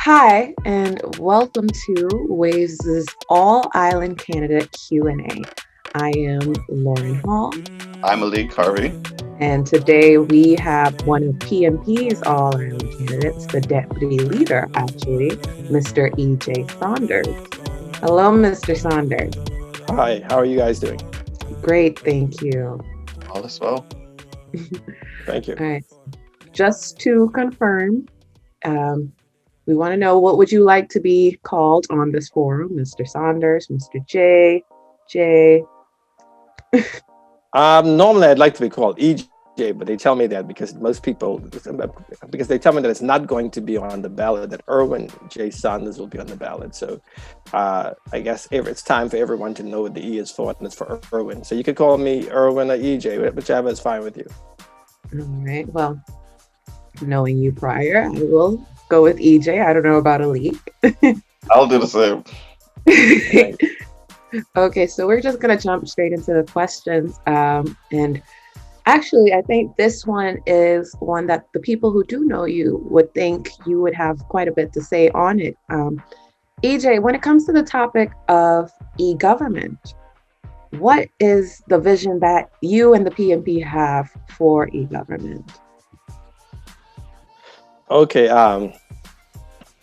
Hi, and welcome to WAVES' All-Island Candidate Q&A. I am Lauren Hall, I'm Malik Harvey. and today we have one of PNP's All-Island candidates, the deputy leader, actually, Mr. E Jay Saunders. Hello, Mr. Saunders. Hi, how are you guys doing? Great, thank you. All is well. Thank you. All right, just to confirm, we want to know, what would you like to be called on this forum, Mr. Saunders, Mr. Jay? Normally I'd like to be called EJ, but they tell me that because they tell me that it's not going to be on the ballot, that Erwin Jay Saunders will be on the ballot. So I guess it's time for everyone to know what the E is for, and it's for Erwin. So you could call me Erwin or EJ, whichever is fine with you. All right, well, knowing you prior, I will go with EJ. I don't know about Alik. I'll do the same. Okay, so we're just going to jump straight into the questions. And actually, I think this one is one that the people who do know you would think you would have quite a bit to say on it. EJ, when it comes to the topic of e-government, what is the vision that you and the PNP have for e-government? Okay,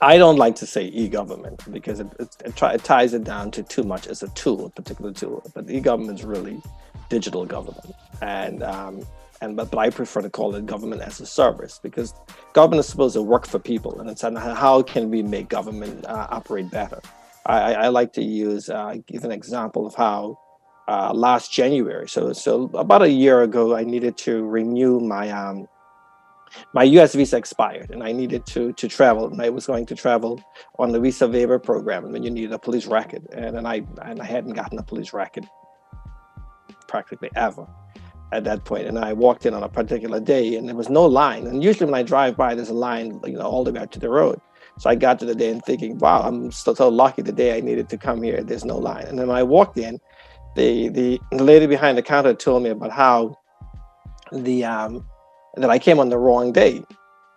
I don't like to say e-government because it ties it down to too much as a tool, a particular tool. But e-government is really digital government, but I prefer to call it government as a service, because government is supposed to work for people, and it's how can we make government operate better. I like to give an example of how last January, so about a year ago, I needed to renew my US visa expired, and I needed to travel, and I was going to travel on the visa waiver program, and then you needed a police record, and I hadn't gotten a police record practically ever at that point. And I walked in on a particular day, and there was no line. And usually when I drive by, there's a line, all the way out to the road. So I got to the day and thinking, wow, I'm still so lucky the day I needed to come here, there's no line. And then when I walked in, the lady behind the counter told me about how that I came on the wrong day,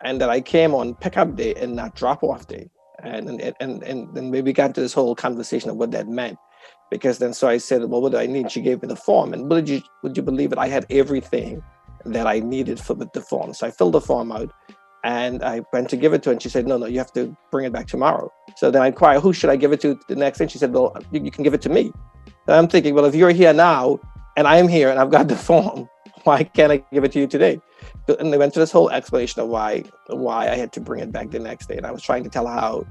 and that I came on pickup day and not drop-off day. And then we got to this whole conversation of what that meant. Because then, so I said, well, what do I need? She gave me the form, and would you believe it? I had everything that I needed with the form. So I filled the form out, and I went to give it to her, and she said, no, you have to bring it back tomorrow. So then I inquired, who should I give it to the next day? She said, well, you can give it to me. And I'm thinking, well, if you're here now, and I'm here, and I've got the form, why can't I give it to you today? And they went through this whole explanation of why I had to bring it back the next day. And I was trying to tell her how,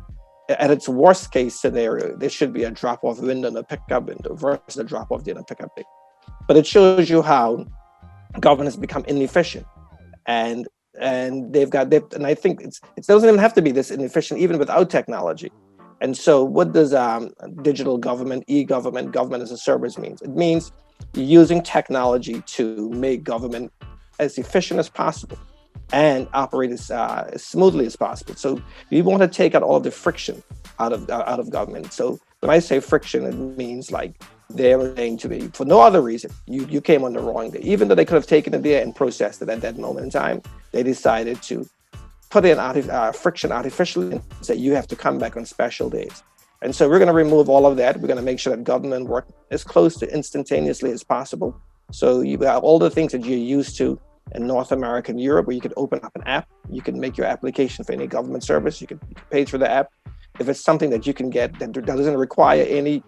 at its worst case scenario, there should be a drop-off window and a pickup window versus a drop-off day and a pickup day. But it shows you how government has become inefficient, and I think it doesn't even have to be this inefficient even without technology. And so, what does digital government, e-government, government as a service means? It means using technology to make government as efficient as possible and operate as smoothly as possible. So we want to take out all the friction out of government. So when I say friction, it means like they're saying to me, for no other reason, you came on the wrong day. Even though they could have taken it there and processed it at that moment in time, they decided to put in friction artificially and say you have to come back on special days. And so we're going to remove all of that. We're going to make sure that government work as close to instantaneously as possible. So you have all the things that you're used to in North America and Europe, where you could open up an app, you can make your application for any government service, you can pay for the app. If it's something that you can get that doesn't require any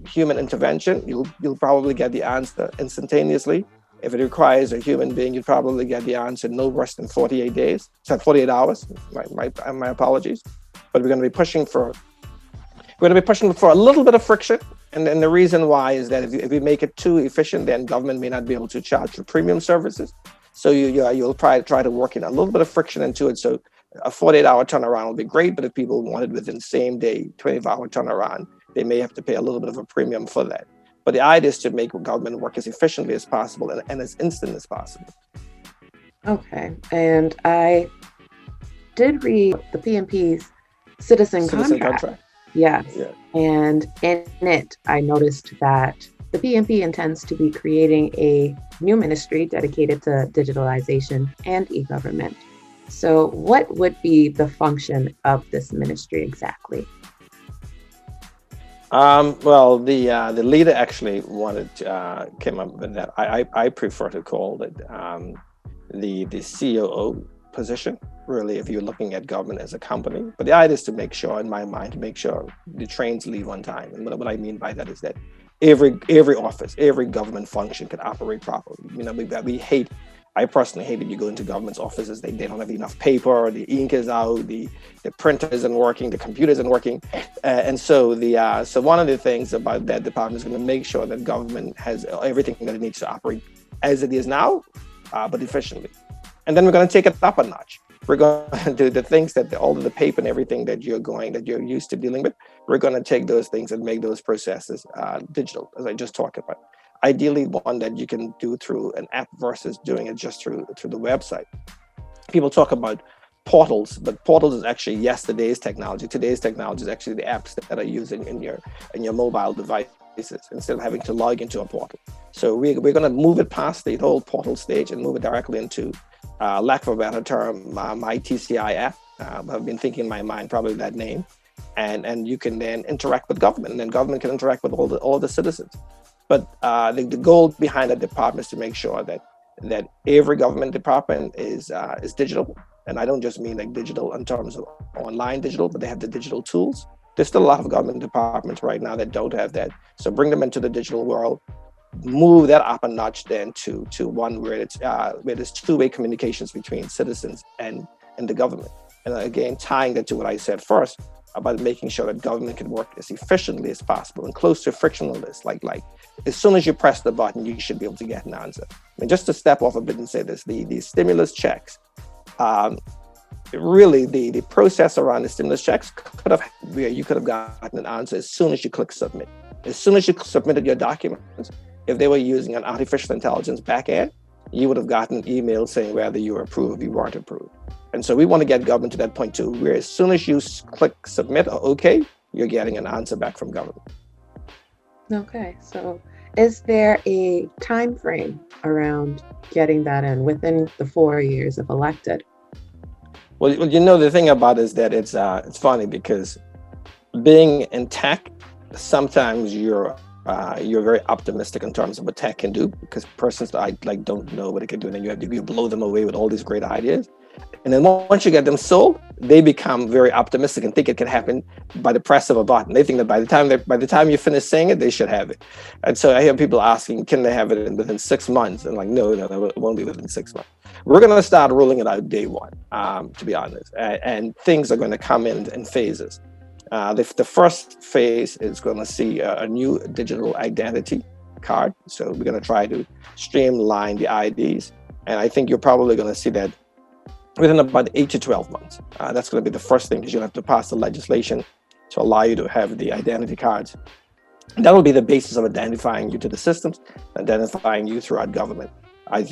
human intervention, you'll probably get the answer instantaneously. If it requires a human being, you'll probably get the answer no less than 48 days. So 48 hours. My apologies. But we're going to be pushing for a little bit of friction. And then the reason why is that if we make it too efficient, then government may not be able to charge for premium services. So you'll try to work in a little bit of friction into it. So a 48-hour turnaround will be great, but if people want it within the same day, 24-hour turnaround, they may have to pay a little bit of a premium for that. But the idea is to make government work as efficiently as possible and as instant as possible. Okay, and I did read the PNP's citizen contract. Yes. Yeah. And in it, I noticed that the PNP intends to be creating a new ministry dedicated to digitalization and e-government. So what would be the function of this ministry exactly? Well, the leader actually came up with that. I prefer to call it the COO position. Really, if you're looking at government as a company, but the idea is to make sure, in my mind, to make sure the trains leave on time. And what I mean by that is that every office, every government function can operate properly. We hate. I personally hate that you go into government's offices, they don't have enough paper, the ink is out, the printer isn't working, the computer isn't working. And so so one of the things about that department is going to make sure that government has everything that it needs to operate as it is now, but efficiently. And then we're going to take it up a notch. We're going to do the things that all of the paper and everything that you're used to dealing with. We're going to take those things and make those processes digital, as I just talked about. Ideally, one that you can do through an app versus doing it just through the website. People talk about portals, but portals is actually yesterday's technology. Today's technology is actually the apps that are used in your mobile devices instead of having to log into a portal. So we're going to move it past the whole portal stage and move it directly into, lack of a better term, my TCI app. I've been thinking in my mind probably that name, and you can then interact with government, and then government can interact with all the citizens. But the goal behind that department is to make sure that every government department is digital. And I don't just mean like digital in terms of online digital, but they have the digital tools. There's still a lot of government departments right now that don't have that. So bring them into the digital world, move that up a notch then to one where there's two-way communications between citizens and the government. And again, tying that to what I said first, about making sure that government can work as efficiently as possible and close to frictionless. Like as soon as you press the button, you should be able to get an answer. I mean, just to step off a bit and say this, the stimulus checks, really the process around the stimulus checks you could have gotten an answer as soon as you click submit. As soon as you submitted your documents, if they were using an artificial intelligence backend, you would have gotten an email saying whether you were approved or you weren't approved. And so we want to get government to that point too, where as soon as you click submit or okay, you're getting an answer back from government. Okay, so is there a time frame around getting that in within the 4 years of elected? Well, the thing about it is that it's funny because being in tech, sometimes you're very optimistic in terms of what tech can do, because persons don't know what it can do, and then you blow them away with all these great ideas. And then once you get them sold, they become very optimistic and think it can happen by the press of a button. They think that by the time you finish saying it, they should have it. And so I hear people asking, can they have it within 6 months? And no, it won't be within 6 months. We're going to start rolling it out day one, to be honest. And things are going to come in phases. The first phase is going to see a new digital identity card. So we're going to try to streamline the IDs. And I think you're probably going to see that within about 8 to 12 months. That's going to be the first thing, because you'll have to pass the legislation to allow you to have the identity cards. That will be the basis of identifying you to the systems, identifying you throughout government. And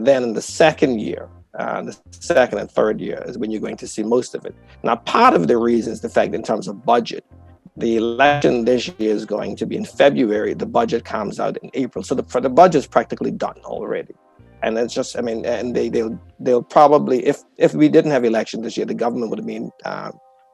then in the second year, the second and third year is when you're going to see most of it. Now, part of the reason is the fact in terms of budget, the election this year is going to be in February. The budget comes out in April. So the budget's practically done already. And it's just, and they'll probably, if we didn't have election this year, the government would have been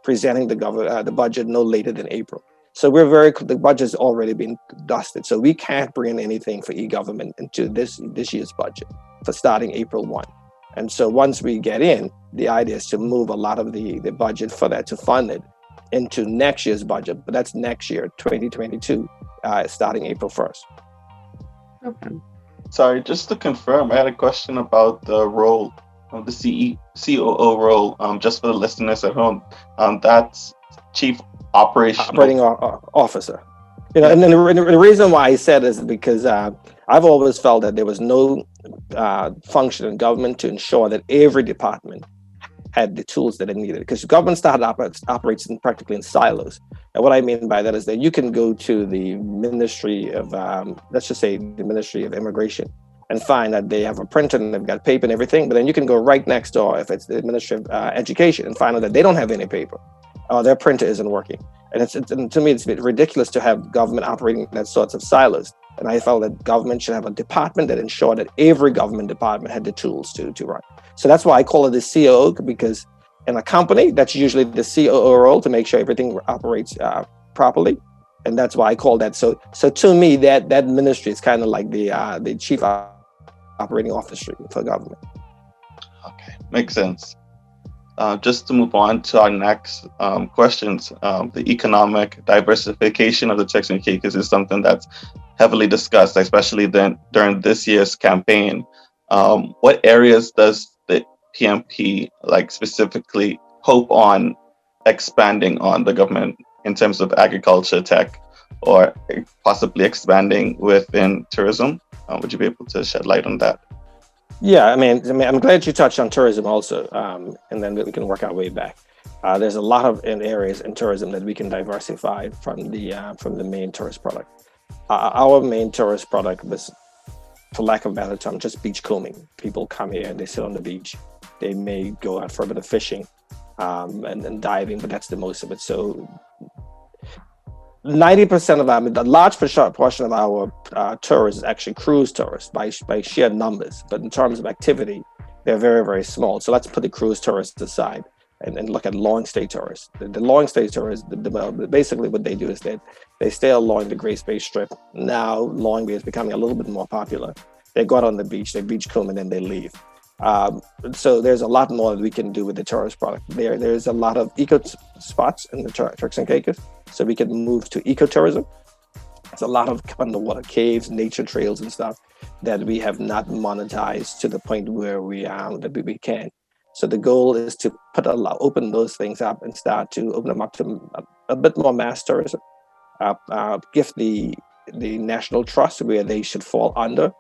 presenting the budget no later than April. So the budget's already been dusted. So we can't bring in anything for e-government into this year's budget for starting April 1. And so once we get in, the idea is to move a lot of the budget for that, to fund it into next year's budget. But that's next year, 2022, starting April 1st. Okay. Sorry, just to confirm, I had a question about the role of the COO role, just for the listeners at home. That's Chief Operating Officer. And then the reason why I said is because I've always felt that there was no function in government to ensure that every department had the tools that it needed, because government started operates practically in silos. And what I mean by that is that you can go to the Ministry of, let's just say the Ministry of Immigration, and find that they have a printer and they've got paper and everything, but then you can go right next door, if it's the Ministry of Education, and find out that they don't have any paper, or their printer isn't working. And to me, it's a bit ridiculous to have government operating in that sorts of silos. And I felt that government should have a department that ensured that every government department had the tools to run. So that's why I call it the COO, because in a company, that's usually the COO role to make sure everything operates properly. And that's why I call that. So to me, that ministry is kind of like the chief operating officer for government. Okay, makes sense. Just to move on to our next questions, the economic diversification of the Turks and Caicos is something that's heavily discussed, especially during this year's campaign. What areas does the PNP specifically hope on expanding on the government in terms of agriculture, tech, or possibly expanding within tourism? Would you be able to shed light on that? Yeah, I mean, I'm glad you touched on tourism also, and then we can work our way back. There's a lot of areas in tourism that we can diversify from the main tourist product. Our main tourist product was, for lack of a better term, just beach combing. People come here and they sit on the beach. They may go out for a bit of fishing and diving, but that's the most of it. So 90% of a large portion of our tourists is actually cruise tourists by sheer numbers, but in terms of activity, they're very, very small. So let's put the cruise tourists aside and look at long stay tourists. The long stay tourists, basically what they do is that they stay along the Great Bay Strip. Now Long Bay is becoming a little bit more popular. They go out on the beach, they beach comb, and then they leave. So there's a lot more that we can do with the tourist product. There's a lot of eco spots in the Turks and Caicos, so we can move to ecotourism. There's a lot of underwater caves, nature trails, and stuff that we have not monetized to the point where we can. So the goal is to open those things up and start to open them up to a bit more mass tourism. Give the National Trust where they should fall under.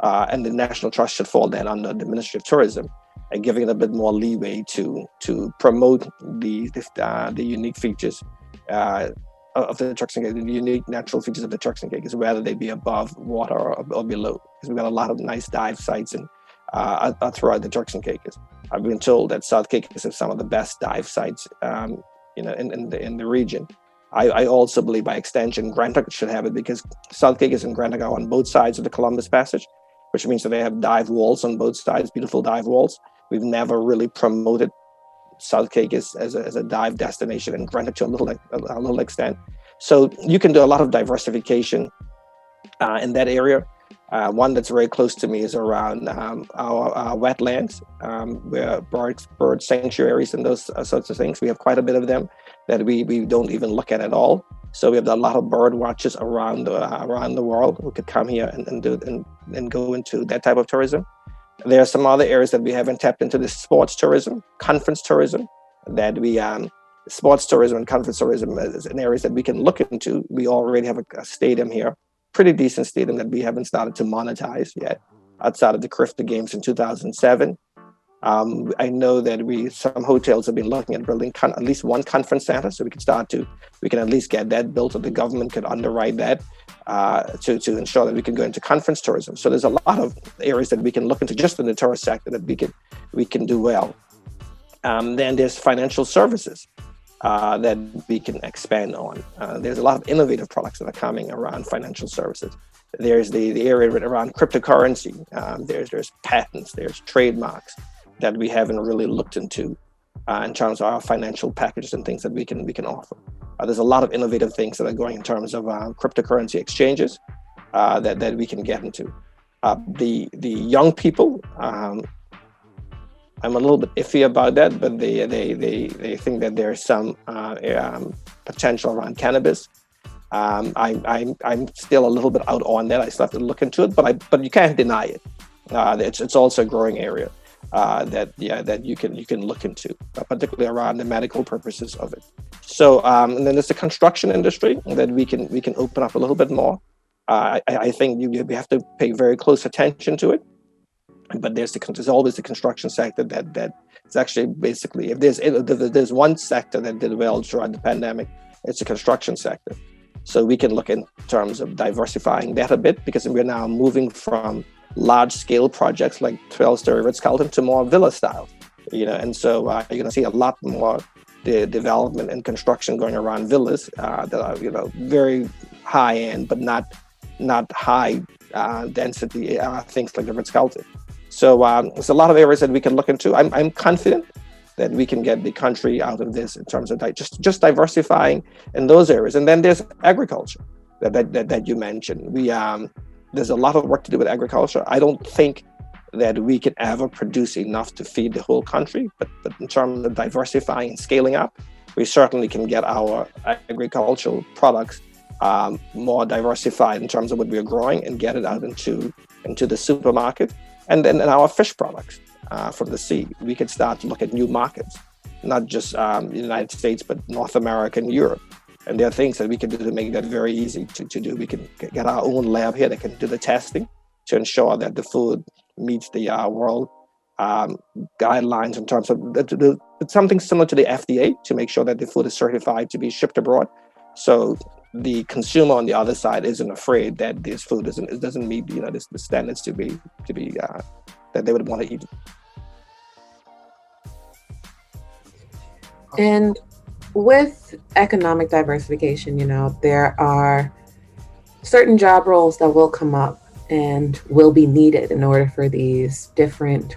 And the National Trust should fall then under the Ministry of Tourism, and giving it a bit more leeway to promote the unique features of the Turks and Caicos, the unique natural features of the Turks and Caicos, whether they be above water or below. Because we've got a lot of nice dive sites and throughout the Turks and Caicos. I've been told that South Caicos have some of the best dive sites, in the region. I also believe, by extension, Grand Turk should have it, because South Caicos and Grand Turk are on both sides of the Columbus Passage, which means that they have dive walls on both sides, beautiful dive walls. We've never really promoted South Caicos as a dive destination, and Grand Turk to a little extent. So you can do a lot of diversification in that area. One that's very close to me is around our wetlands, where bird sanctuaries and those sorts of things. We have quite a bit of them that we don't even look at all. So we have a lot of bird watchers around the world who could come here and go into that type of tourism. There are some other areas that we haven't tapped into: the sports tourism, conference tourism, sports tourism and conference tourism is an areas that we can look into. We already have a stadium here, pretty decent stadium that we haven't started to monetize yet, outside of the Crifter Games in 2007. I know that some hotels have been looking at building at least one conference center, so we can at least get that built, or the government could underwrite that to ensure that we can go into conference tourism. So there's a lot of areas that we can look into just in the tourist sector that we can do well. Then there's financial services that we can expand on. There's a lot of innovative products that are coming around financial services. There's the area around cryptocurrency. There's patents, there's trademarks that we haven't really looked into in terms of our financial packages and things that we can offer. There's a lot of innovative things that are going in terms of cryptocurrency exchanges that we can get into. The young people, I'm a little bit iffy about that, but they think that there's some potential around cannabis. I'm still a little bit out on that. I still have to look into it, but you can't deny it. It's also a growing area that you can look into, particularly around the medical purposes of it. So and then there's the construction industry that we can open up a little bit more. I think we have to pay very close attention to it. But there's always the construction sector that is actually basically, if there's one sector that did well throughout the pandemic, it's the construction sector. So we can look in terms of diversifying that a bit, because we're now moving from large scale projects like 12-story Ritz-Carlton to more villa style, and so you're going to see a lot more the development and construction going around villas that are, very high end, but not not high density things like the Ritz-Carlton. So there's a lot of areas that we can look into. I'm confident that we can get the country out of this in terms of just diversifying in those areas. And then there's agriculture that you mentioned. There's a lot of work to do with agriculture. I don't think that we can ever produce enough to feed the whole country, but in terms of diversifying and scaling up, we certainly can get our agricultural products more diversified in terms of what we're growing and get it out into the supermarket. And then in our fish products from the sea, we can start to look at new markets, not just the United States, but North America and Europe. And there are things that we can do to make that very easy to do. We can get our own lab here that can do the testing to ensure that the food meets the world guidelines in terms of it's something similar to the FDA to make sure that the food is certified to be shipped abroad. So the consumer on the other side isn't afraid that this food doesn't meet the standards to be that they would want to eat. And with economic diversification, there are certain job roles that will come up and will be needed in order for these different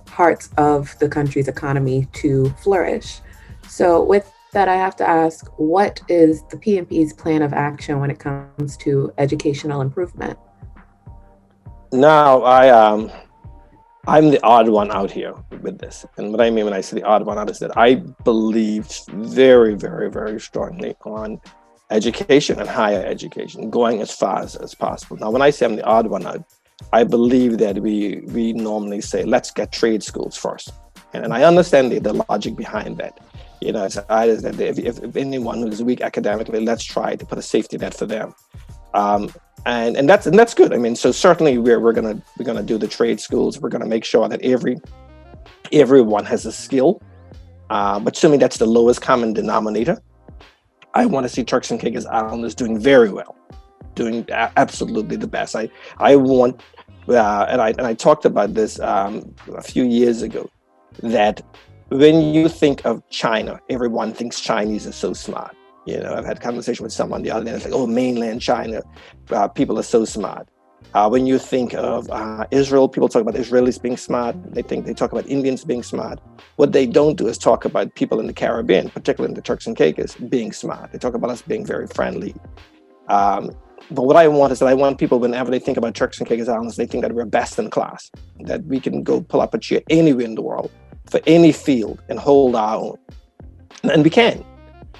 parts of the country's economy to flourish. So with that, I have to ask, what is the PNP's plan of action when it comes to educational improvement? Now, I'm the odd one out here with this. And what I mean when I say the odd one out is that I believe very, very, very strongly on education and higher education, going as far as possible. Now, when I say I'm the odd one out, I believe that we normally say, let's get trade schools first. And I understand the logic behind that. It's either that if anyone who is weak academically, let's try to put a safety net for them. And that's good. I mean, so certainly we're gonna do the trade schools. We're gonna make sure that everyone has a skill. But to me, that's the lowest common denominator. I want to see Turks and Caicos Islanders doing very well, doing absolutely the best. I want, and I talked about this a few years ago, that when you think of China, everyone thinks Chinese are so smart. I've had a conversation with someone the other day. It's like, oh, mainland China, people are so smart. When you think of Israel, people talk about Israelis being smart. They talk about Indians being smart. What they don't do is talk about people in the Caribbean, particularly in the Turks and Caicos, being smart. They talk about us being very friendly. But what I want is that I want people, whenever they think about Turks and Caicos Islands, they think that we're best in class, that we can go pull up a chair anywhere in the world for any field and hold our own. And we can.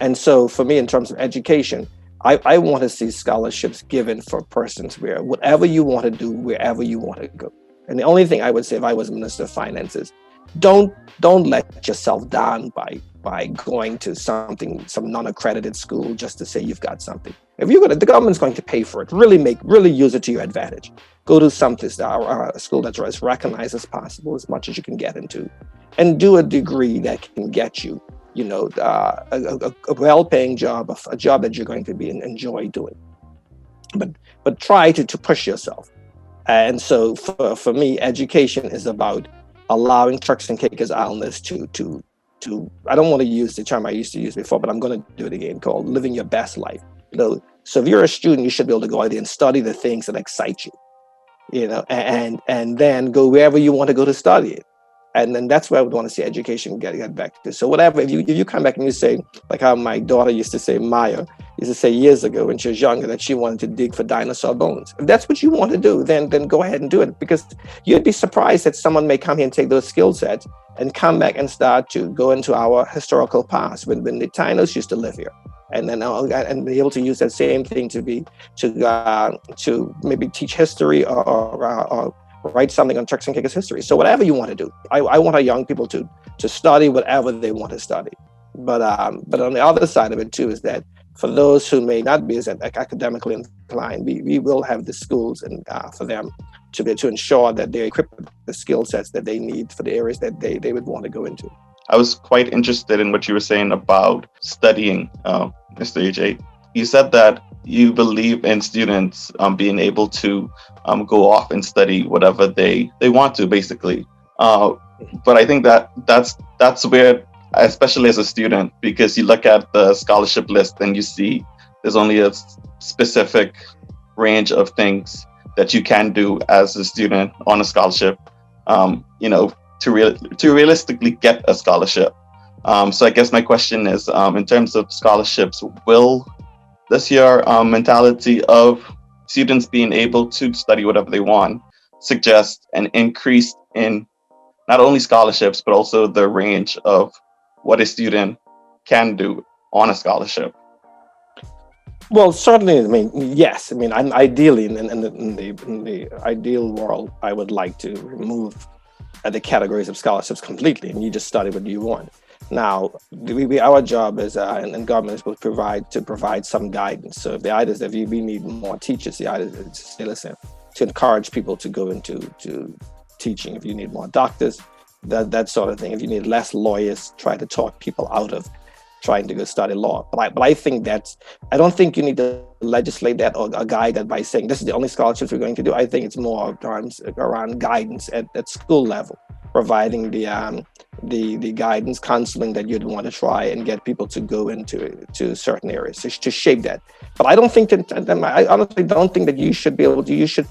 And so for me, in terms of education, I want to see scholarships given for persons where whatever you want to do, wherever you want to go. And the only thing I would say if I was Minister of Finance is don't let yourself down by going to some non-accredited school just to say you've got something. If the government's going to pay for it, really use it to your advantage. Go to a school that's as recognized as possible, as much as you can get into, and do a degree that can get you a well-paying job, a job that you're going to enjoy doing. But try to push yourself. And so for me, education is about allowing Turks and Caicos Islanders to I don't want to use the term I used to use before, but I'm going to do it again, called living your best life. So if you're a student, you should be able to go out there and study the things that excite you, and then go wherever you want to go to study it. And then that's where I would want to see education get back to. So whatever, if you come back and you say, like how my daughter used to say, Maya used to say years ago when she was younger, that she wanted to dig for dinosaur bones. If that's what you want to do, then go ahead and do it, because you'd be surprised that someone may come here and take those skill sets and come back and start to go into our historical past when the Tainos used to live here. And then and be able to use that same thing to maybe teach history or write something on Turks and Caicos history. So whatever you want to do, I want our young people to study whatever they want to study. But on the other side of it too is that for those who may not be as academically inclined, we will have the schools and for them to ensure that they're equipped with the skill sets that they need for the areas that they would want to go into. I was quite interested in what you were saying about studying, Mr. E Jay. You said that you believe in students being able to go off and study whatever they want to, basically. But I think that's where, especially as a student, because you look at the scholarship list and you see there's only a specific range of things that you can do as a student on a scholarship, to realistically get a scholarship. So I guess my question is, in terms of scholarships, will this year mentality of students being able to study whatever they want suggest an increase in not only scholarships, but also the range of what a student can do on a scholarship? Well, certainly. I mean, yes. I mean, I'm ideally in the ideal world, I would like to remove the categories of scholarships completely, and you just study what you want. Now, our job is, and government is supposed to provide some guidance. So the idea is that we need more teachers. The idea is to say, listen, to encourage people to go into teaching. If you need more doctors, that sort of thing. If you need less lawyers, try to talk people out of trying to go study law. But I think I don't think you need to legislate that or guide that by saying this is the only scholarships we're going to do. I think it's more around guidance at school level, providing the guidance, counseling that you'd want to try and get people to go into certain areas to shape that. But I don't think I honestly don't think that you should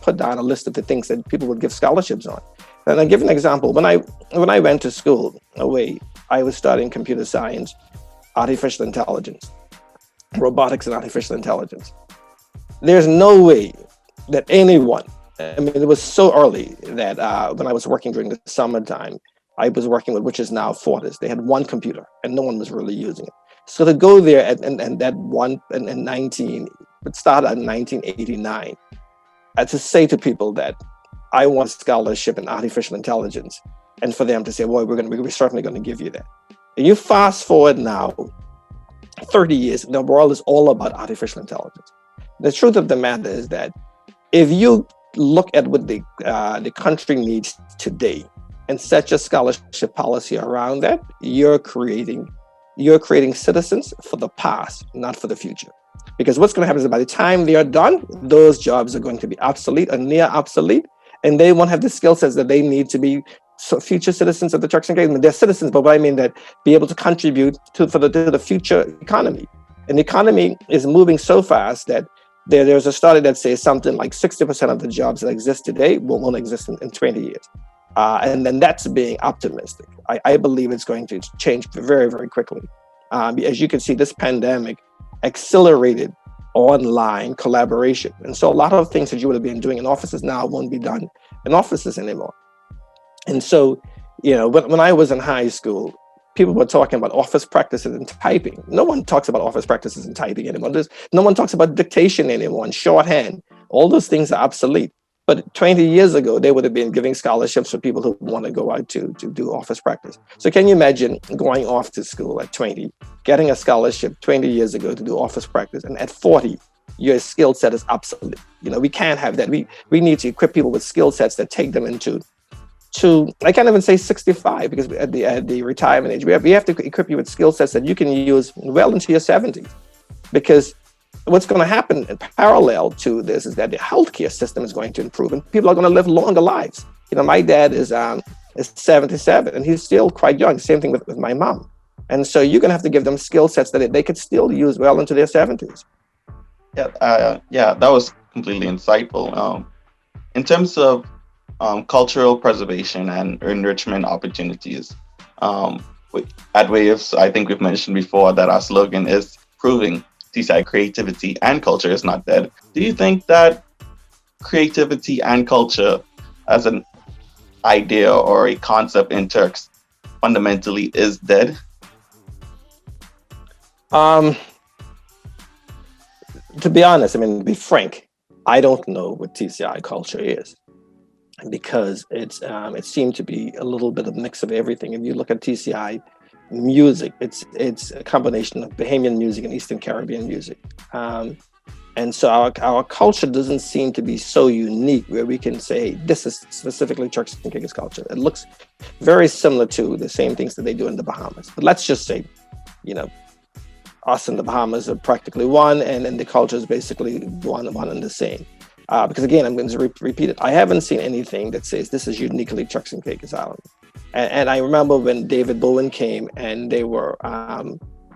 put down a list of the things that people would give scholarships on. And I'll give an example. When I went to school away, I was studying computer science, artificial intelligence, robotics and artificial intelligence. There's no way that anyone, I mean, it was so early that when I was working during the summertime, I was working with, which is now Fortis. They had one computer and no one was really using it. So to go there and that one in it started in 1989, to say to people that I want a scholarship in artificial intelligence, and for them to say, well, we're certainly going to give you that. And you fast forward now 30 years, the world is all about artificial intelligence. The truth of the matter is that if you look at what the country needs today and set your scholarship policy around that, you're creating citizens for the past, not for the future. Because what's going to happen is that by the time they are done, those jobs are going to be obsolete or near obsolete, and they won't have the skill sets that they need to be future citizens of the Turks and Caicos. They're citizens, but what I mean that be able to contribute to the future economy. And the economy is moving so fast that there's a study that says something like 60% of the jobs that exist today won't exist in 20 years. And then that's being optimistic. I believe it's going to change very, very quickly. As you can see, this pandemic accelerated online collaboration. And so a lot of things that you would have been doing in offices now won't be done in offices anymore. And so, when I was in high school, people were talking about office practices and typing. No one talks about office practices and typing anymore. No one talks about dictation anymore and shorthand. All those things are obsolete. But 20 years ago, they would have been giving scholarships for people who want to go out to do office practice. So can you imagine going off to school at 20, getting a scholarship 20 years ago to do office practice, and at 40, your skill set is obsolete? We can't have that. We need to equip people with skill sets that take them into I can't even say 65, because at the retirement age, we have to equip you with skill sets that you can use well into your 70s. Because what's going to happen in parallel to this is that the healthcare system is going to improve and people are going to live longer lives. My dad is 77 and he's still quite young. Same thing with my mom. And so you're going to have to give them skill sets that they could still use well into their 70s. Yeah, that was completely insightful. In terms of cultural preservation and enrichment opportunities, at WAVES, I think we've mentioned before that our slogan is proving TCI creativity and culture is not dead. Do you think that creativity and culture as an idea or a concept in Turks fundamentally is dead? To be honest, to be frank, I don't know what TCI culture is, because it seemed to be a little bit of a mix of everything. If you look at TCI music, it's a combination of Bahamian music and Eastern Caribbean music. And so our culture doesn't seem to be so unique where we can say this is specifically Turks and Caicos culture. It looks very similar to the same things that they do in the Bahamas. But let's just say, us and the Bahamas are practically one, and then the culture is basically one and the same. Because again, I'm going to repeat it. I haven't seen anything that says this is uniquely Turks and Caicos Island. And I remember when David Bowen came and they were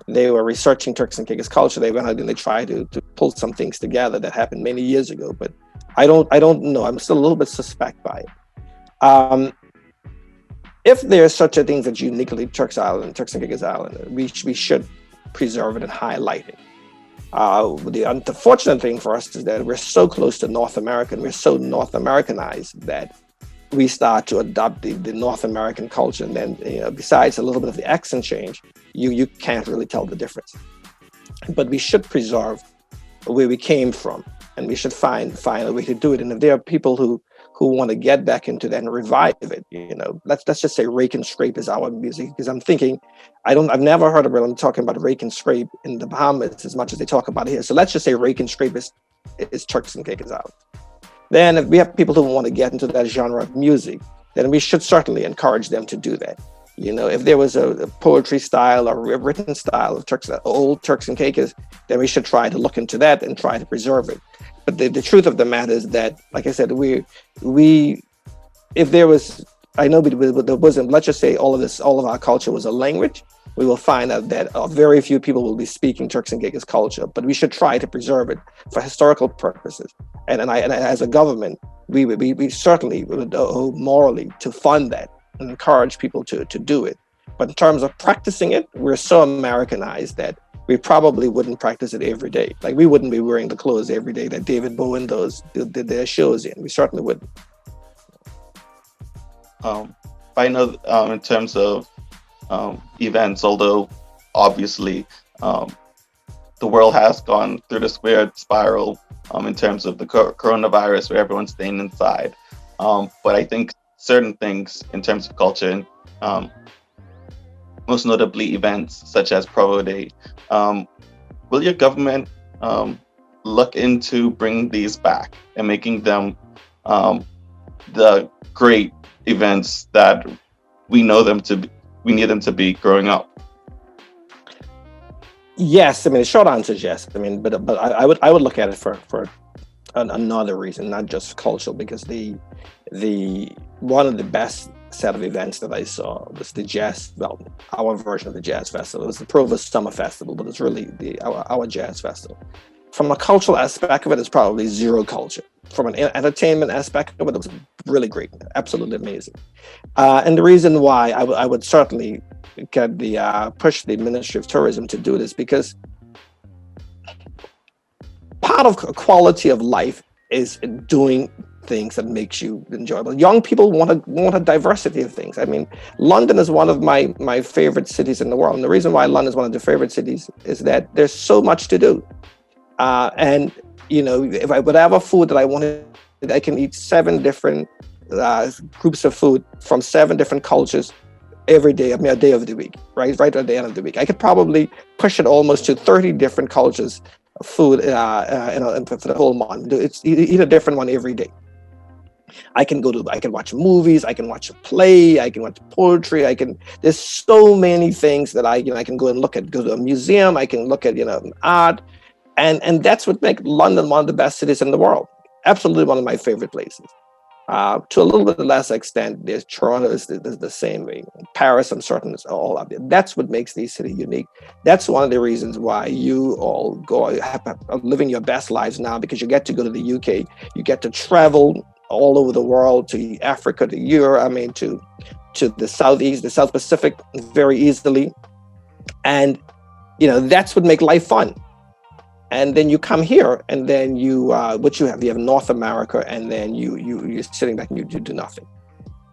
they were researching Turks and Caicos culture. They went out and they tried to pull some things together that happened many years ago. But I don't know. I'm still a little bit suspect by it. If there's such a thing that's uniquely Turks and Caicos Island, we should preserve it and highlight it. The unfortunate thing for us is that we're so close to North America, and we're so North Americanized that we start to adopt the North American culture, and then besides a little bit of the accent change, you can't really tell the difference. But we should preserve where we came from, and we should find a way to do it. And if there are people who want to get back into that and revive it, let's just say Rake and Scrape is our music, because I'm thinking I've never heard of them talking about Rake and Scrape in the Bahamas as much as they talk about it here. So let's just say Rake and Scrape is Turks and Caicos Island. Then if we have people who want to get into that genre of music, then we should certainly encourage them to do that. If there was a poetry style or a written style of old Turks and Caicos, then we should try to look into that and try to preserve it. But the truth of the matter is that, like I said, if there was, I know there wasn't, let's just say all of our culture was a language, we will find out that very few people will be speaking Turks and Caicos culture, but we should try to preserve it for historical purposes. And as a government, we certainly would owe morally to fund that and encourage people to do it. But in terms of practicing it, we're so Americanized that we probably wouldn't practice it every day. Like, we wouldn't be wearing the clothes every day that David Bowie did their shows in. We certainly wouldn't. I know in terms of events, although obviously the world has gone through this weird spiral in terms of the coronavirus where everyone's staying inside. But I think certain things in terms of culture, most notably events such as Provo Day, will your government look into bringing these back and making them the great events that we know them to be, we need them to be growing up? Yes, I mean, the short answer is yes. I mean, but I would look at it for another reason, not just cultural, because the one of the best set of events that I saw was the jazz, our version of the jazz festival. It was the Provo Summer Festival, but it's really our jazz festival. From a cultural aspect of it, it's probably zero culture. From an entertainment aspect of it, it was really great, absolutely amazing. And the reason why I would certainly get push the Ministry of Tourism to do this, because part of quality of life is doing things that makes you enjoyable. Young people want a diversity of things. I mean, London is one of my favorite cities in the world. And the reason why London is one of the favorite cities is that there's so much to do. And if I would have a food that I wanted, I can eat 7 different groups of food from 7 different cultures every day, a day of the week, right at the end of the week. I could probably push it almost to 30 different cultures of food for the whole month. Eat a different one every day. I can watch movies, I can watch a play, I can watch poetry, there's so many things that I can go and go to a museum, I can look at, art. And that's what makes London one of the best cities in the world. Absolutely one of my favorite places. To a little bit less extent, there's Toronto is the same way. Paris, I'm certain, is all up there. That's what makes these cities unique. That's one of the reasons why you all are living your best lives now, because you get to go to the UK, you get to travel all over the world, to Africa, to Europe, to the Southeast, the South Pacific very easily. And, that's what makes life fun. And then you come here, and then you have North America, and then you're sitting back and you do nothing.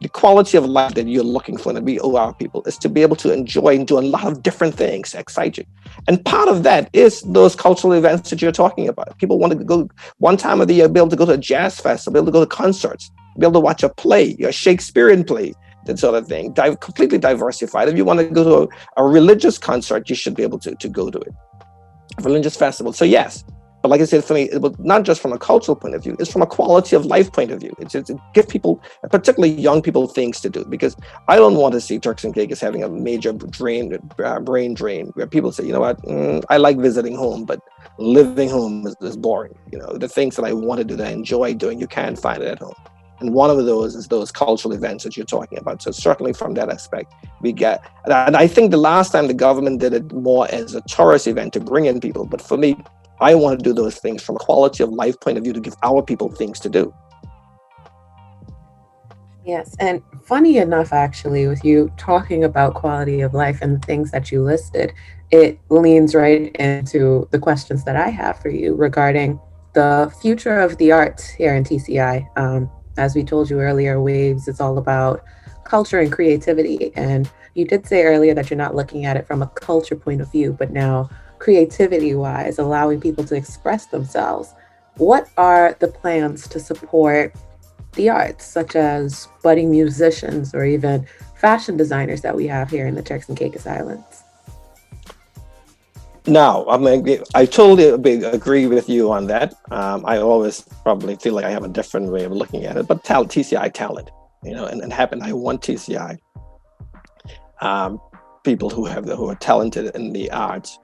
The quality of life that you're looking for, and we owe our people, is to be able to enjoy and do a lot of different things that excite you. And part of that is those cultural events that you're talking about. People want to go one time of the year, be able to go to a jazz festival, be able to go to concerts, be able to watch a play, a Shakespearean play, that sort of thing. Completely diversified. If you want to go to a religious concert, you should be able to go to it. Religious festival. So yes, but like I said, for me, it was not just from a cultural point of view, it's from a quality of life point of view. It's to give people, particularly young people, things to do, because I don't want to see Turks and Caicos having a major brain drain where people say, I like visiting home, but living home is boring. The things that I want to do, that I enjoy doing, you can't find it at home. And one of those is those cultural events that you're talking about. So certainly from that aspect, we get, and I think the last time the government did it more as a tourist event to bring in people. But for me, I want to do those things from a quality of life point of view to give our people things to do. Yes, and funny enough, actually, with you talking about quality of life and the things that you listed, it leans right into the questions that I have for you regarding the future of the arts here in TCI. As we told you earlier, WAVES is all about culture and creativity. And you did say earlier that you're not looking at it from a culture point of view, but now creativity wise, allowing people to express themselves. What are the plans to support the arts, such as budding musicians or even fashion designers that we have here in the Turks and Caicos Islands? Now, I totally agree with you on that. I always probably feel like I have a different way of looking at it, but TCI talent, and I want TCI people who are talented in the arts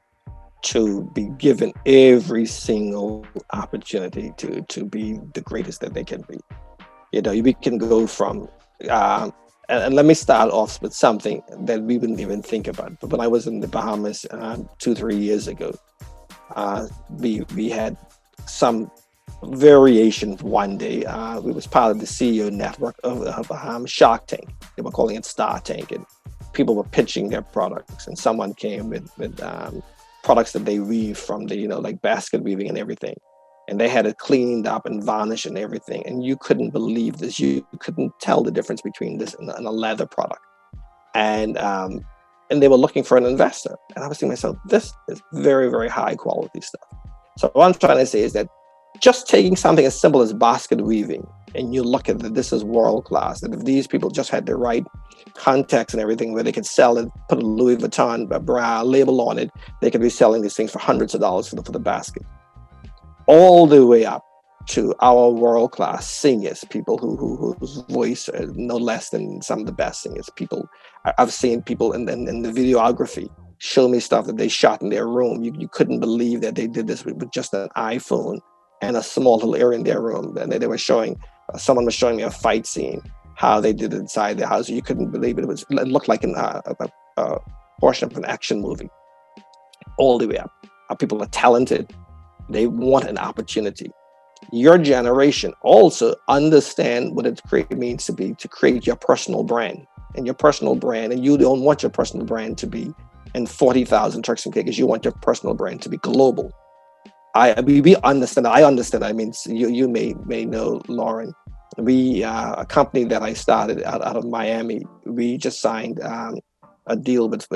to be given every single opportunity to be the greatest that they can be. We can go from, and let me start off with something that we wouldn't even think about. But when I was in the Bahamas 2-3 years ago, we had some variation one day. We was part of the CEO network of Shark Tank. They were calling it Star Tank, and people were pitching their products. And someone came with products that they weave from the, like basket weaving and everything. And they had it cleaned up and varnished and everything. And you couldn't believe this. You couldn't tell the difference between this and a leather product. And they were looking for an investor. And I was thinking to myself, this is very, very high quality stuff. So what I'm trying to say is that just taking something as simple as basket weaving, and you look at that, this is world class. And if these people just had the right contacts and everything where they could sell it, put a Louis Vuitton bra label on it, they could be selling these things for hundreds of dollars for the basket. All the way up to our world-class singers, people whose voice are no less than some of the best singers. I've seen people in the videography show me stuff that they shot in their room. You couldn't believe that they did this with just an iPhone and a small little area in their room. And they were showing, someone was showing me a fight scene, how they did it inside their house. You couldn't believe it. It looked like a portion of an action movie. All the way up. Our people are talented. They want an opportunity. Your generation also understand what it means to create your personal brand. And your personal brand, and you don't want your personal brand to be in 40,000 Turks and Caicos. You want your personal brand to be global. We understand. I understand. I mean, you may know, Lauren. We a company that I started out of Miami. We just signed a deal with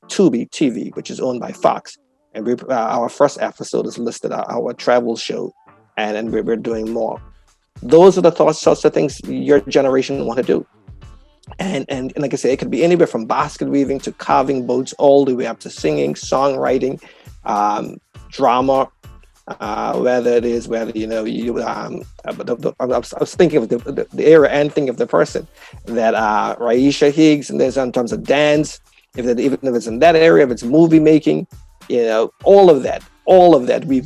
Tubi TV, which is owned by Fox. And our first episode is listed our travel show, and we're doing more. Those are the sorts of things your generation want to do. And like I say, it could be anywhere from basket weaving to carving boats, all the way up to singing, songwriting, drama. I was thinking of the era and thinking of the person that Raisha Higgs, and there's in terms of dance, even if it's in that area, if it's movie making. All of that we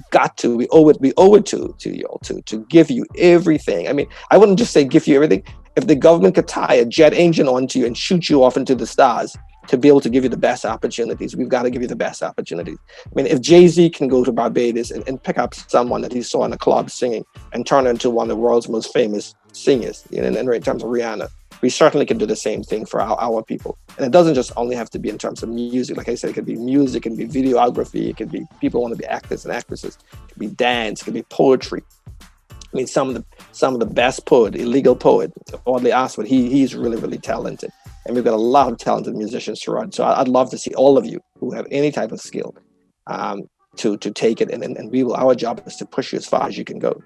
owe it to you all to give you everything. I mean, I wouldn't just say give you everything. If the government could tie a jet engine onto you and shoot you off into the stars to be able to give you the best opportunities, we've got to give you the best opportunities. I mean, if Jay-Z can go to Barbados and pick up someone that he saw in a club singing and turn her into one of the world's most famous singers, in terms of Rihanna, we certainly can do the same thing for our people. And it doesn't just only have to be in terms of music. Like I said, it could be music, it can be videography, it could be people want to be actors and actresses, it could be dance, it could be poetry. I mean, some of the best illegal poet, Audley Oswald, he's really, really talented. And we've got a lot of talented musicians to run. So I'd love to see all of you who have any type of skill to take it. And our job is to push you as far as you can go.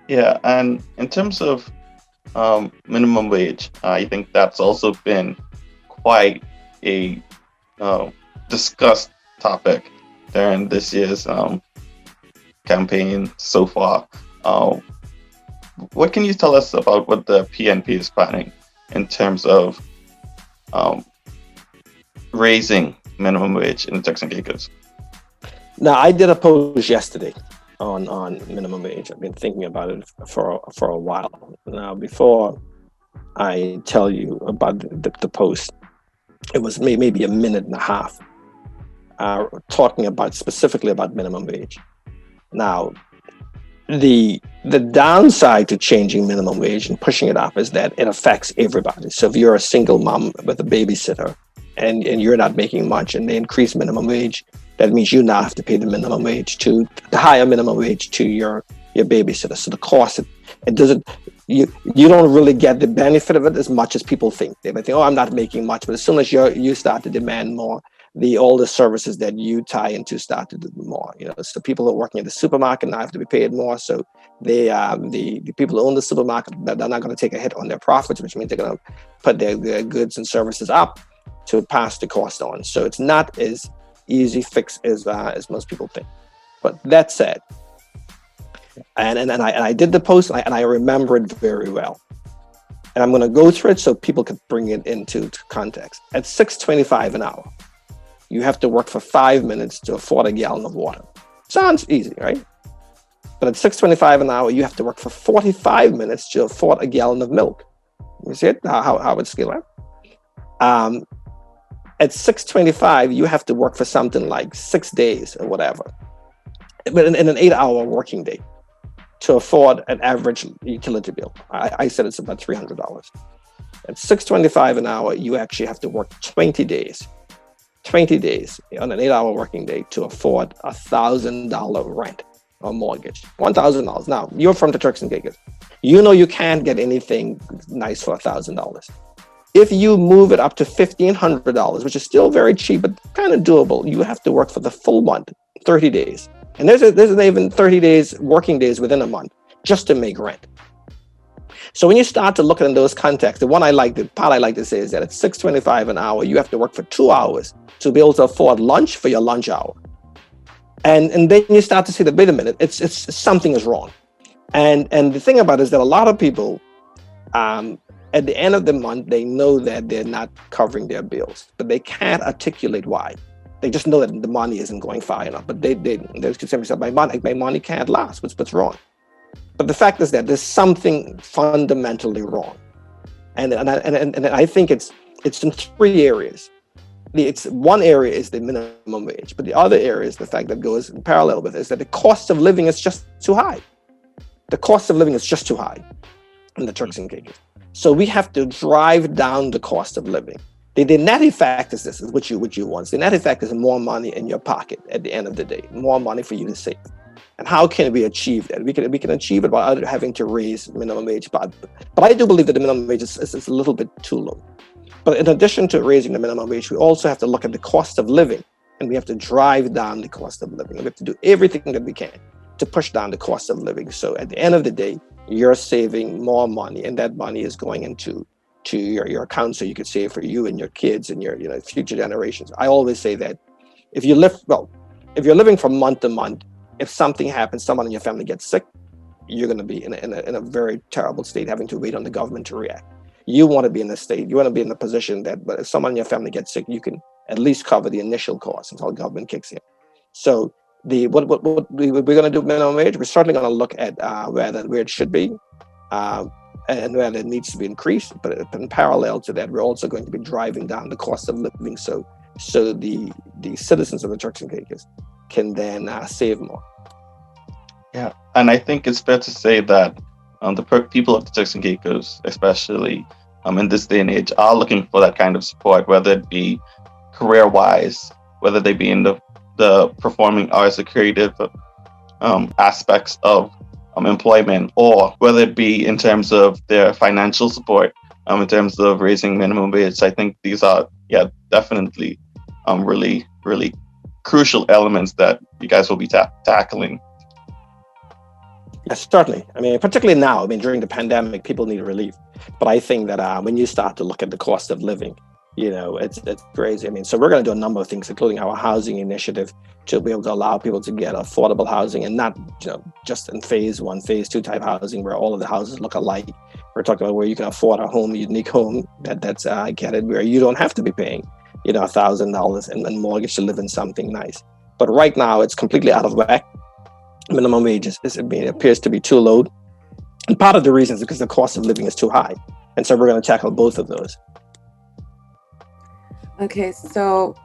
Yeah, and in terms of minimum wage, I think that's also been quite a discussed topic during this year's campaign so far. What can you tell us about what the PNP is planning in terms of raising minimum wage in the Turks and Caicos? Now, I did a post yesterday, on minimum wage. I've been thinking about it for a while now. Before I tell you about the post, it was maybe a minute and a half talking about specifically about minimum wage. Now, the downside to changing minimum wage and pushing it up is that it affects everybody. So if you're a single mom with a babysitter and you're not making much and they increase minimum wage, that means you now have to pay the minimum wage to the higher minimum wage to your babysitter. So the cost, it doesn't, you don't really get the benefit of it as much as people think. They might think, oh, I'm not making much, but as soon as you start to demand more, all the services that you tie into start to do more. So people who are working at the supermarket now have to be paid more. So they the people who own the supermarket, they're not going to take a hit on their profits, which means they're going to put their goods and services up to pass the cost on. So it's not as easy fix as most people think. But that said, and I did the post and I remember it very well. And I'm going to go through it so people can bring it into context. At $6.25 an hour, you have to work for 5 minutes to afford a gallon of water. Sounds easy, right? But at $6.25 an hour, you have to work for 45 minutes to afford a gallon of milk. You see it? How it's scale up? At $6.25, you have to work for something like 6 days or whatever, but in an 8-hour working day to afford an average utility bill. I said it's about $300. At $6.25 an hour, you actually have to work 20 days on an 8-hour working day to afford $1,000 rent or mortgage. $1,000. Now, you're from the Turks and Caicos. You can't get anything nice for $1,000. If you move it up to $1,500, which is still very cheap, but kind of doable, you have to work for the full month, 30 days. And there's even 30 days, working days within a month, just to make rent. So when you start to look at in those contexts, the part I like to say is that at $6.25 an hour, you have to work for 2 hours to be able to afford lunch for your lunch hour. And then you start to see that, wait a minute, it's something is wrong. And the thing about it is that a lot of people, at the end of the month, they know that they're not covering their bills, but they can't articulate why. They just know that the money isn't going far enough, but they're simply saying, my money can't last. What's wrong? But the fact is that there's something fundamentally wrong, and I think it's in 3 areas. One area is the minimum wage, but the other area is the fact that goes in parallel with it is that the cost of living is just too high. The cost of living is just too high in the Turks and Caicos. So we have to drive down the cost of living. The net effect is this, is what you want. The net effect is more money in your pocket at the end of the day, more money for you to save. And how can we achieve that? We can achieve it without having to raise minimum wage. But I do believe that the minimum wage is a little bit too low. But in addition to raising the minimum wage, we also have to look at the cost of living, and we have to drive down the cost of living. We have to do everything that we can to push down the cost of living. So at the end of the day, you're saving more money, and that money is going into your account, so you could save for you and your kids and your future generations. I always say that if you're living from month to month, if something happens, someone in your family gets sick, you're going to be in a very terrible state, having to wait on the government to react. You want to be in a state, you want to be in a position that, but if someone in your family gets sick, you can at least cover the initial costs until the government kicks in. So what we're going to do minimum wage, we're certainly going to look at where it should be, and where it needs to be increased. But in parallel to that, we're also going to be driving down the cost of living, so the citizens of the Turks and Caicos can then save more. Yeah, and I think it's fair to say that the people of the Turks and Caicos, especially in this day and age, are looking for that kind of support, whether it be career-wise, whether they be in the performing arts or creative aspects of employment, or whether it be in terms of their financial support, in terms of raising minimum wage. I think these are, definitely really, really crucial elements that you guys will be tackling. Yes, certainly. I mean, particularly now, during the pandemic, people need relief. But I think that when you start to look at the cost of living, it's crazy. So we're going to do a number of things, including our housing initiative, to be able to allow people to get affordable housing, and not just in phase 1, phase 2 type housing where all of the houses look alike. We're talking about where you can afford a home, a unique home that's where you don't have to be paying $1,000 and mortgage to live in something nice. But right now it's completely out of whack. minimum wage appears to be too low. And part of the reason is because the cost of living is too high. And so we're going to tackle both of those. Okay, so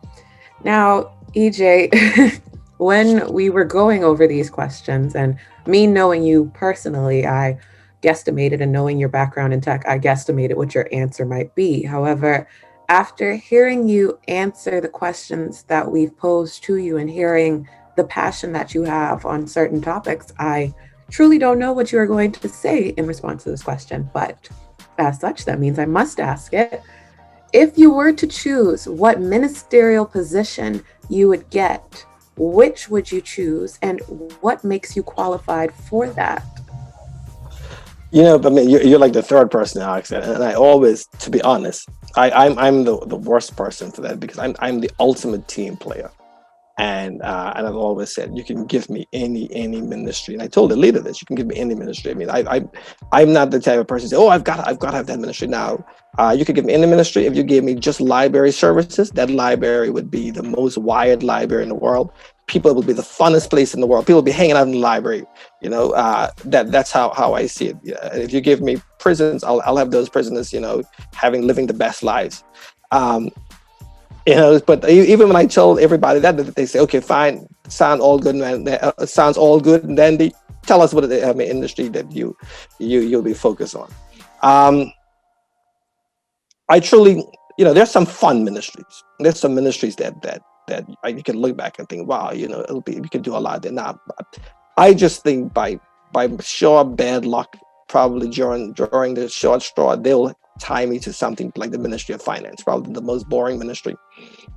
now, EJ, when we were going over these questions, and me knowing you personally, I guesstimated, and knowing your background in tech, I guesstimated what your answer might be. However, after hearing you answer the questions that we've posed to you and hearing the passion that you have on certain topics, I truly don't know what you are going to say in response to this question. But as such, that means I must ask it. If you were to choose what ministerial position you would get, which would you choose, and what makes you qualified for that? I mean, you're like the third person, Alex, and I always, to be honest, I'm the worst person for that, because I'm the ultimate team player, and I've always said, you can give me any ministry, and I told the leader this, you can give me any ministry. I mean, I'm not the type of person to say, oh, I've got to have that ministry now. You could give me any ministry. If you gave me just library services, that library would be the most wired library in the world. People would be the funnest place in the world. People would be hanging out in the library. That's how I see it. If you give me prisons, I'll have those prisoners, living the best lives. But even when I told everybody that, they say, okay, fine, sounds all good, man. Sounds all good. And then they tell us what industry that you'll be focused on. I truly, there's some fun ministries. There's some ministries that you can look back and think, wow, we could do a lot there. Now, I just think by sure bad luck, probably during the short straw, they'll tie me to something like the Ministry of Finance, probably the most boring ministry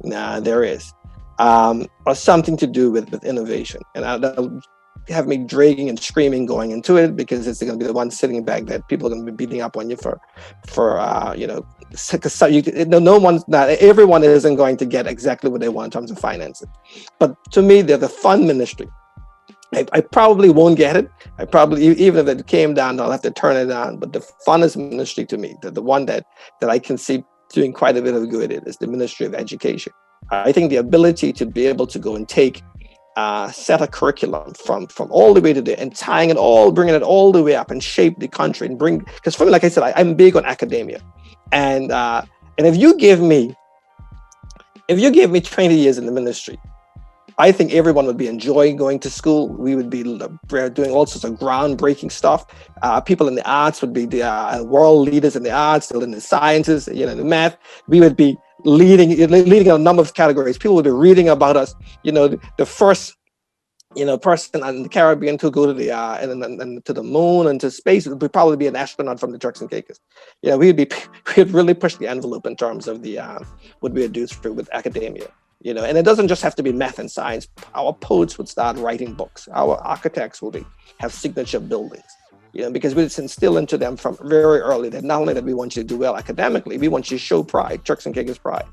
there is, or something to do with innovation. And that'll have me dragging and screaming going into it, because it's going to be the one sitting back that people are going to be beating up on you for because everyone isn't going to get exactly what they want in terms of financing. But to me, they're the fun ministry. I probably won't get it. I probably, even if it came down, I'll have to turn it down. But the funnest ministry to me, the one that I can see doing quite a bit of good in, is the Ministry of Education. I think the ability to be able to go and take set a curriculum from all the way to there, and bringing it all the way up, and shape the country, and because for me, like I said, I'm big on academia, and if you give me 20 years in the ministry, I think everyone would be enjoying going to school. We would be doing all sorts of groundbreaking stuff. People in the arts would be the world leaders in the arts, still in the sciences, the math. We would be leading a number of categories. People would be reading about us. The first, person in the Caribbean to go to the and to the moon and to space would probably be an astronaut from the Turks and Caicos. We'd really push the envelope in terms of the what we would do with academia. And it doesn't just have to be math and science. Our poets would start writing books. Our architects will have signature buildings, because we instill into them from very early that not only that we want you to do well academically, we want you to show pride, Turks and Caicos pride.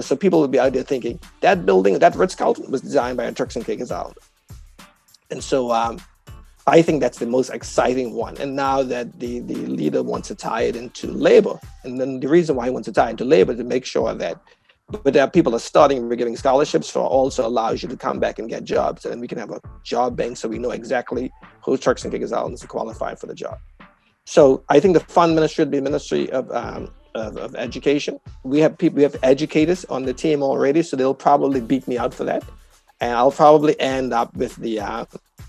So people would be out there thinking that building, that Ritz-Carlton, was designed by a Turks and Caicos Islander. And so I think that's the most exciting one. And now that the leader wants to tie it into labor, and then the reason why he wants to tie it into labor is to make sure that people are studying, we're giving scholarships, for also allows you to come back and get jobs. And we can have a job bank so we know exactly who Turks and Caicos Islanders are qualified for the job. So I think the fund ministry would be Ministry of Education. We have educators on the team already, so they'll probably beat me out for that. And I'll probably end up with the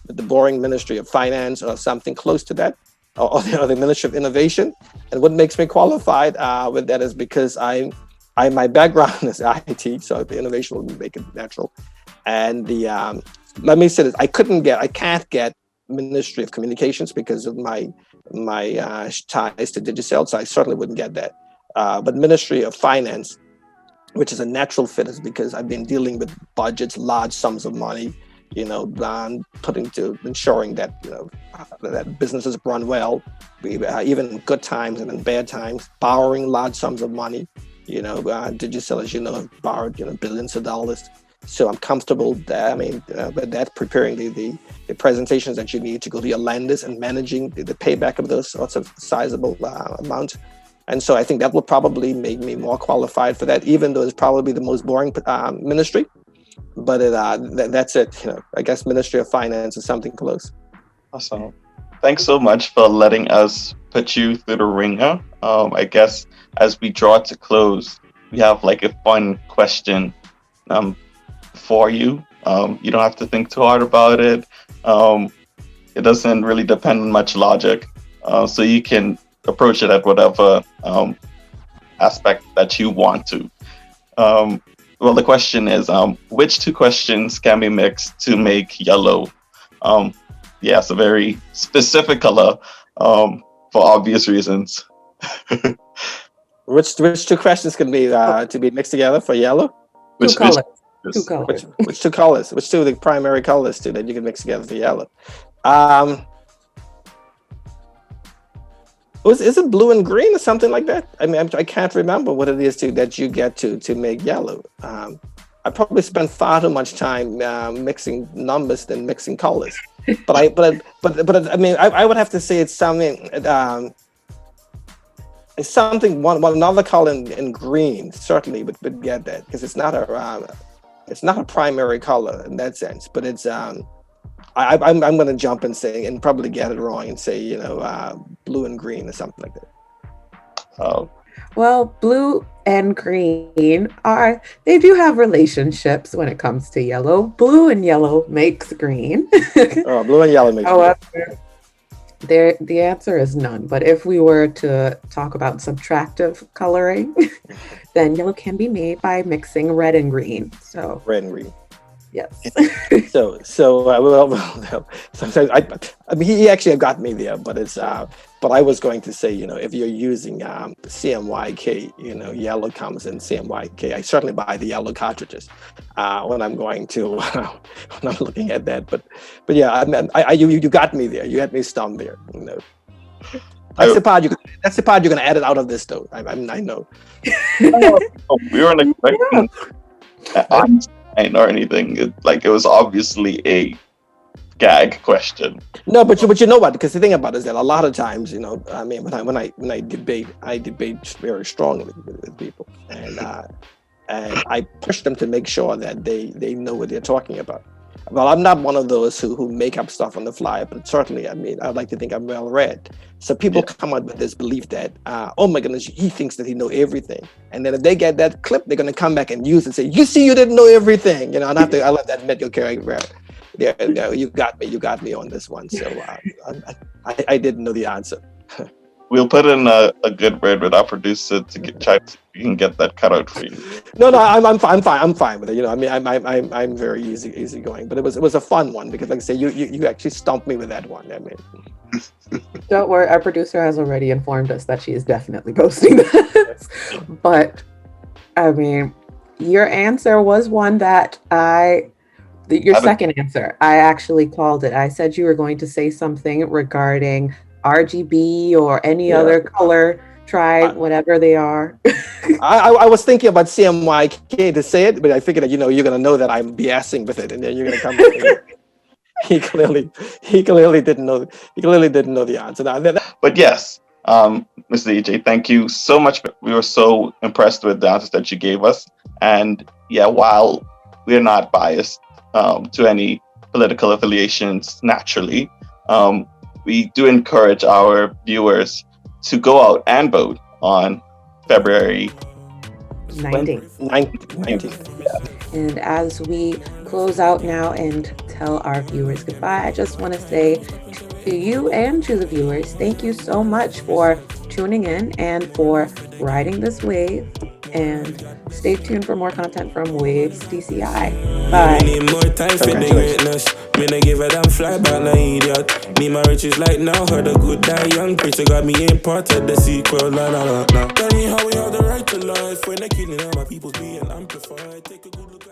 boring Ministry of Finance or something close to that, or the Ministry of Innovation. And what makes me qualified with that is because my background is IT, so the innovation will make it natural. And let me say this: I can't get Ministry of Communications because of my ties to Digitalisation, so I certainly wouldn't get that. But Ministry of Finance, which is a natural fit, is because I've been dealing with budgets, large sums of money, putting to ensuring that that businesses run well, even in good times and in bad times, borrowing large sums of money. Digitalisation, have borrowed billions of dollars. So I'm comfortable with that, preparing the presentations that you need to go to your lenders and managing the payback of those sorts of sizable amounts. And so I think that will probably make me more qualified for that, even though it's probably the most boring ministry. but that's it. I guess Ministry of Finance is something close. Awesome. Thanks so much for letting us put you through the ringer. I guess as we draw to close, we have like a fun question for you. You don't have to think too hard about it. It doesn't really depend on much logic. So you can approach it at whatever aspect that you want to. Well, the question is, which two questions can be mixed to make yellow? Yeah, it's a very specific color for obvious reasons. Which two questions can be to be mixed together for yellow? Two colors. Two colors. Which two colors? Which two of the primary colors that you can mix together for yellow? Is it blue and green or something like that? I mean, I can't remember what it is that you get to make yellow. I probably spent far too much time mixing numbers than mixing colors. But I mean, I would have to say it's something. It's something one another color in green certainly would get that, because it's not a primary color in that sense. But it's I'm going to jump and say and probably get it wrong and say blue and green or something like that. Oh. Well, blue and green they do have relationships when it comes to yellow. Blue and yellow makes green. Oh, blue and yellow makes green. The answer is none. But if we were to talk about subtractive coloring, then yellow can be made by mixing red and green. So red and green. Yes. so sometimes I mean he actually got me there, but it's but I was going to say, if you're using CMYK, yellow comes in CMYK. I certainly buy the yellow cartridges when I'm going to when I'm looking at that. But yeah, I you got me there. You had me stumped there. That's the part you're going to edit out of this, though. I know. We weren't expecting Einstein or anything. It was obviously a gag question. No, but you know what? Because the thing about it is that a lot of times, I mean, when I debate, I debate very strongly with people, and I push them to make sure that they know what they're talking about. Well, I'm not one of those who make up stuff on the fly, but certainly, I mean, I'd like to think I'm well read. So people come up with this belief that, oh my goodness, he thinks that he knows everything. And then if they get that clip, they're going to come back and use it and say, you see, you didn't know everything. And I let that medical character. Yeah, you got me on this one. So I didn't know the answer. We'll put in a good word with our producer to try to you can get that cut out for you. No, I'm fine with it. I mean, I'm very easy going. But it was a fun one because, like I say, you actually stumped me with that one. I mean, don't worry, our producer has already informed us that she is definitely posting this. But I mean, your answer was one that your second answer, I actually called it. I said you were going to say something regarding RGB or any other color, tribe, whatever they are. I was thinking about CMYK to say it, but I figured that you're going to know that I'm BSing with it, and then you're going to come to me. He clearly didn't know. He clearly didn't know the answer. But yes, Mr. E Jay, thank you so much. We were so impressed with the answers that you gave us, and yeah, while we're not biased to any political affiliations, naturally, we do encourage our viewers to go out and vote on February 19th. And as we close out now and tell our viewers goodbye, I just want to say to you and to the viewers, thank you so much for tuning in and for riding this wave. And stay tuned for more content from WAVES BFTCI. Bye. We need more time for the greatness. Me not give a damn fly back, no idiot. Me my riches like now, heard a good die young. Pray to God me ain't part of the sequel, nah. Tell me how we have the right to life when they're killing all my people being amplified. Take a good look at